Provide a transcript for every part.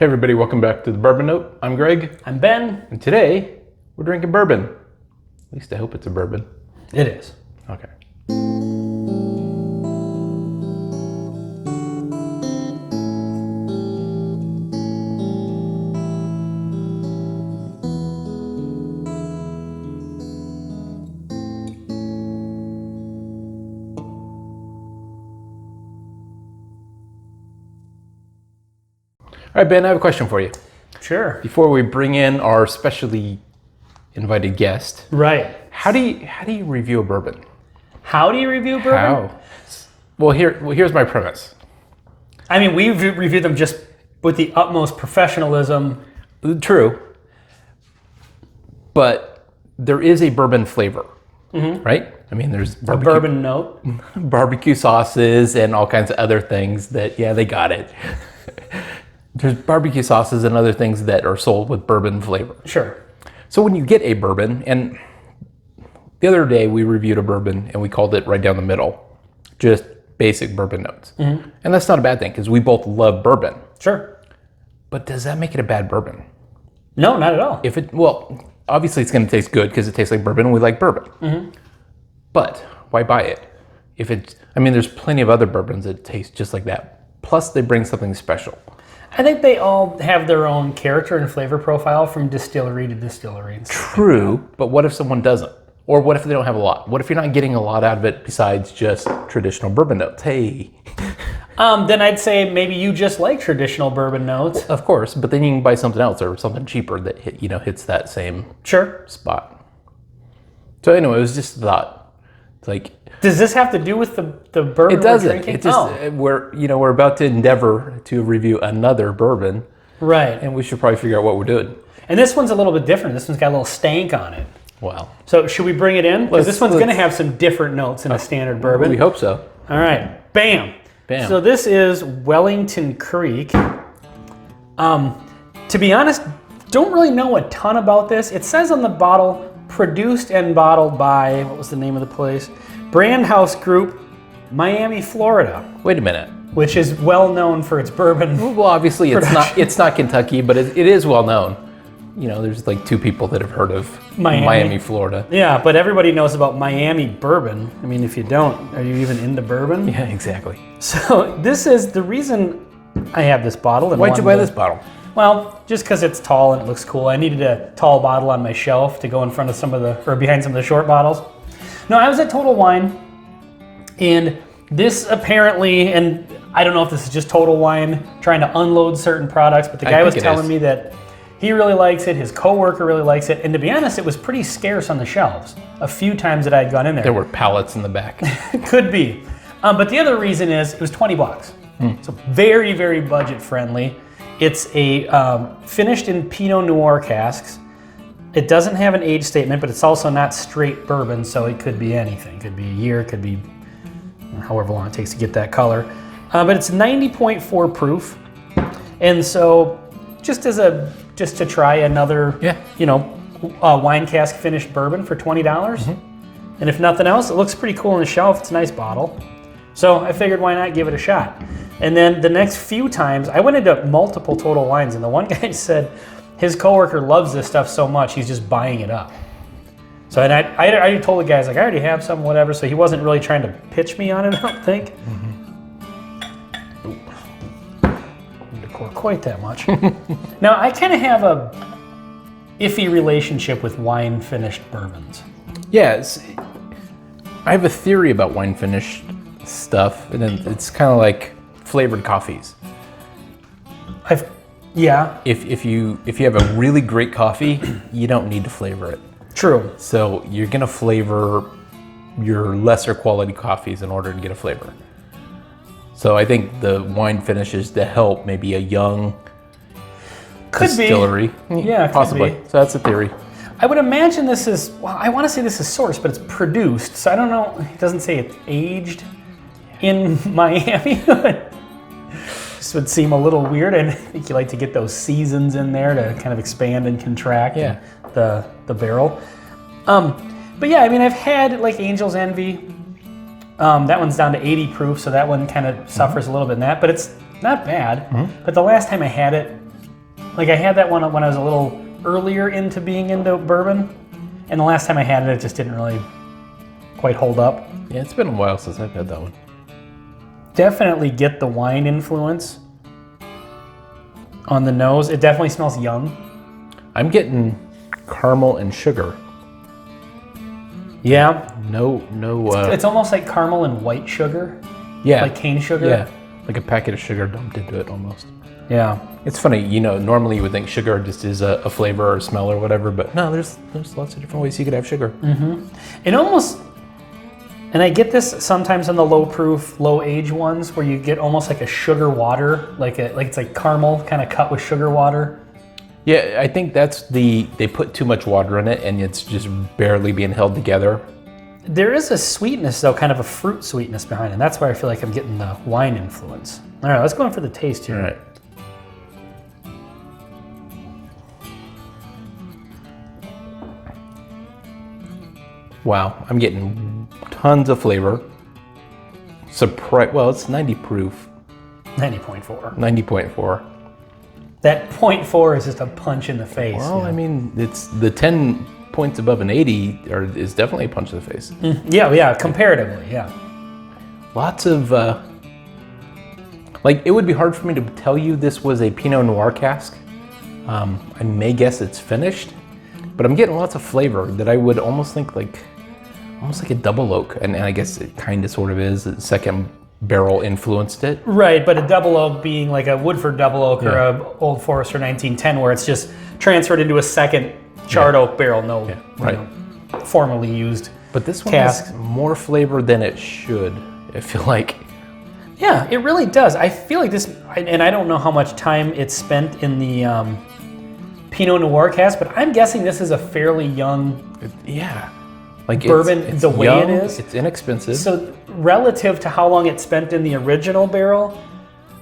Hey everybody, welcome back to the Bourbon Note. I'm Greg. I'm Ben. And today, we're drinking bourbon. At least I hope it's a bourbon. It is. Okay. All right, Ben, I have a question for you. Sure. Before we bring in our specially invited guest, Right. how do you review a bourbon? How do you review bourbon? How? Well, here's my premise. I mean, we review them just with the utmost professionalism. True, but there is a bourbon flavor, right? I mean, there's A bourbon note. barbecue sauces and all kinds of other things that, yeah, they got it. There's barbecue sauces and other things that are sold with bourbon flavor. Sure. So when you get a bourbon, and the other day we reviewed a bourbon and we called it right down the middle, just basic bourbon notes. And that's not a bad thing because we both love bourbon. Sure. But does that make it a bad bourbon? No, not at all. Well, obviously it's going to taste good because it tastes like bourbon and we like bourbon. But why buy it? There's plenty of other bourbons that taste just like that. Plus they bring something special. I think they all have their own character and flavor profile from distillery to distillery. True, but what if someone doesn't? Or what if they don't have a lot? What if you're not getting a lot out of it besides just traditional bourbon notes? Hey. Then I'd say maybe you just like traditional bourbon notes. Of course, but then you can buy something else or something cheaper that hits that same Sure. spot. So anyway, it was just a thought. It's like, Does this have to do with the bourbon it doesn't. we're drinking? It just we're about to endeavor to review another bourbon, Right. and we should probably figure out what we're doing. And this one's a little bit different. This one's got a little stank on it. Wow. So should we bring it in? Because this one's going to let's- have some different notes than a standard bourbon. We hope so. All right. Bam. Bam. So this is Wellington Creek. To be honest, don't really know a ton about this. It says on the bottle, produced and bottled by, what was the name of the place? Brand House Group, Miami, Florida, Wait a minute. which is well known for its bourbon. Well, obviously Production. it's not Kentucky, but it is well known. There's like two people that have heard of Miami. Florida. Yeah, but everybody knows about Miami bourbon. I mean, if you don't, are you even into bourbon? Yeah, exactly. So this is the reason I have this bottle. And Why'd you buy wanted this to- bottle? Well, just because it's tall and it looks cool. I needed a tall bottle on my shelf to go in front of behind some of the short bottles. No, I was at Total Wine, and this apparently, and I don't know if this is just Total Wine trying to unload certain products, but the guy was telling me that he really likes it, his coworker really likes it, and to be honest, it was pretty scarce on the shelves a few times that I had gone in there. There were pallets in the back. Could be. But the other reason is it was $20. So very, very budget friendly. It's a finished in Pinot Noir casks. It doesn't have an age statement, but it's also not straight bourbon, so it could be anything. It could be a year, it could be however long it takes to get that color. But it's 90.4 proof. And so just to try another, wine cask finished bourbon for $20. And if nothing else, it looks pretty cool on the shelf. It's a nice bottle. So I figured why not give it a shot. And then the next few times, I went into multiple Total Wines, and the one guy said his coworker loves this stuff so much, he's just buying it up. So and I already told the guys, like, I already have some, whatever, so he wasn't really trying to pitch me on it, I don't think. Didn't pour quite that much. Now, I kind of have a iffy relationship with wine-finished bourbons. Yes. I have a theory about wine finished stuff, and then it's kind of like flavored coffees. If you have a really great coffee, you don't need to flavor it. True. So you're gonna flavor your lesser quality coffees in order to get a flavor. So I think the wine finishes to help maybe a young distillery. Yeah, possibly. could be. So that's a theory. I would imagine this is, well, I want to say this is sourced, but it's produced. So I don't know, it doesn't say it's aged in Miami. This would seem a little weird. I think you like to get those seasons in there to kind of expand and contract the barrel. But yeah, I mean, I've had like Angel's Envy. That one's down to 80 proof, so that one kind of suffers a little bit in that, but it's not bad. But the last time I had it, Like I had that one when I was a little earlier into being into bourbon, and the last time I had it, it just didn't really quite hold up. Yeah, it's been a while since I've had that one. Definitely get the wine influence on the nose. It definitely smells young. I'm getting caramel and sugar. Yeah. No. It's almost like caramel and white sugar. Yeah. Like cane sugar. Yeah. Like a packet of sugar dumped into it almost. Yeah. It's funny, normally you would think sugar just is a flavor or smell or whatever, but no, there's lots of different ways you could have sugar. Mm-hmm. It almost, and I get this sometimes on the low proof, low age ones where you get almost like a sugar water, like it's like caramel kind of cut with sugar water. Yeah, I think they put too much water in it and it's just barely being held together. There is a sweetness though, kind of a fruit sweetness behind it. That's why I feel like I'm getting the wine influence. All right, let's go in for the taste here. All right. Wow, I'm getting tons of flavor. Well, it's 90 proof. 90.4. 90.4. That 0.4 is just a punch in the face. Well, I mean, it's the 10 points above an 80 is definitely a punch in the face. Yeah, comparatively, yeah. Lots of, it would be hard for me to tell you this was a Pinot Noir cask. I may guess it's finished, but I'm getting lots of flavor that I would almost think almost like a double oak, and I guess it kind of sort of is. The second barrel influenced it. Right, but a double oak being like a Woodford double oak or a Old Forester 1910, where it's just transferred into a second charred oak barrel, formerly used. But this one cask has more flavor than it should, I feel like. Yeah, it really does. I feel like this, and I don't know how much time it's spent in the Pinot Noir cask, but I'm guessing this is a fairly young bourbon. It's the way young, it is. It's inexpensive. So relative to how long it's spent in the original barrel,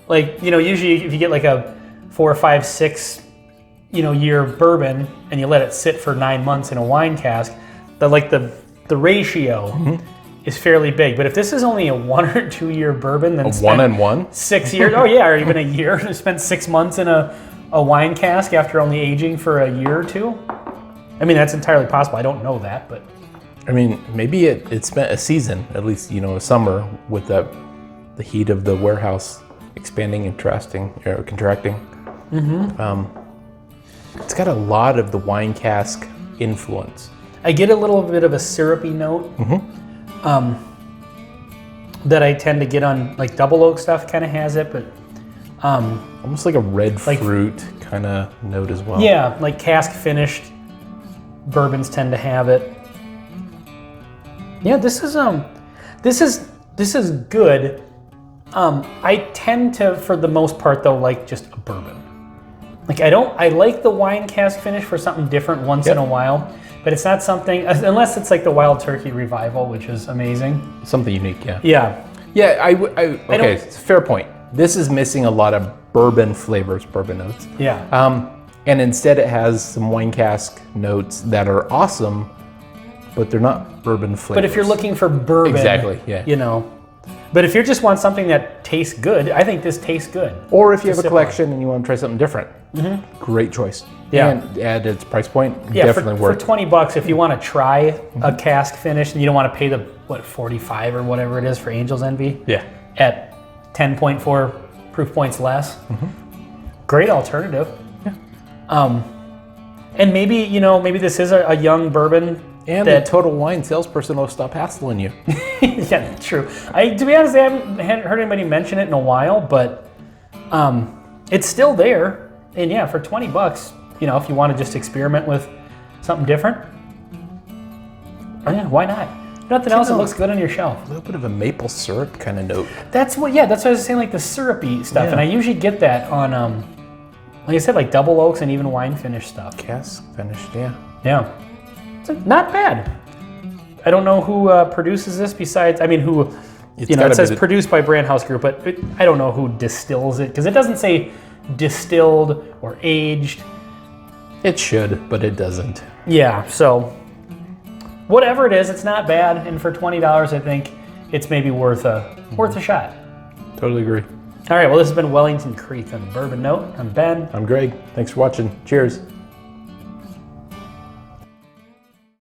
usually if you get like a 4, 5, 6, year bourbon and you let it sit for 9 months in a wine cask, the ratio is fairly big. But if this is only a 1 or 2 year bourbon, then 1 and 1, 6 years, or even a year, to spend 6 months in a wine cask after only aging for a year or two. I mean, that's entirely possible. I don't know that, but I mean, maybe it spent a season, at least, a summer, with the heat of the warehouse expanding and contracting. It's got a lot of the wine cask influence. I get a little bit of a syrupy note that I tend to get on double oak stuff. Kind of has it, but almost like a red fruit kind of note as well. Yeah, like cask finished bourbons tend to have it. Yeah, this is good. I tend to, for the most part though, like just a bourbon. I like the wine cask finish for something different once in a while, but it's not something, unless it's like the Wild Turkey Revival, which is amazing. Something unique, yeah. Yeah. Yeah, okay, fair point. This is missing a lot of bourbon flavors, bourbon notes. Yeah. And instead it has some wine cask notes that are awesome, but they're not bourbon flavors. But if you're looking for bourbon, exactly, yeah. But if you just want something that tastes good, I think this tastes good. Or if you have a collection and you want to try something different, great choice. Yeah. And at its price point, yeah, definitely for worth. For $20, if you want to try a cask finish and you don't want to pay the 45 or whatever it is for Angel's Envy. Yeah. At 10.4 proof points less. Great alternative. Yeah. And maybe this is a young bourbon. And the Total Wine salesperson will stop hassling you. Yeah, true. To be honest, I haven't heard anybody mention it in a while, but it's still there. And yeah, for $20, if you want to just experiment with something different, yeah, why not? Nothing else that looks good on your shelf. A little bit of a maple syrup kind of note. That's what I was saying, like the syrupy stuff. Yeah. And I usually get that on, like I said, like double oaks and even wine finish stuff. Cask finished, yeah. Yeah. It's not bad. I don't know who produces this besides, it says produced by Brandhouse Group, but I don't know who distills it, because it doesn't say distilled or aged. It should, but it doesn't. Yeah, so whatever it is, it's not bad, and for $20, I think it's maybe worth a shot. Totally agree. All right, well, this has been Wellington Creek on the Bourbon Note. I'm Ben. I'm Greg. Thanks for watching. Cheers.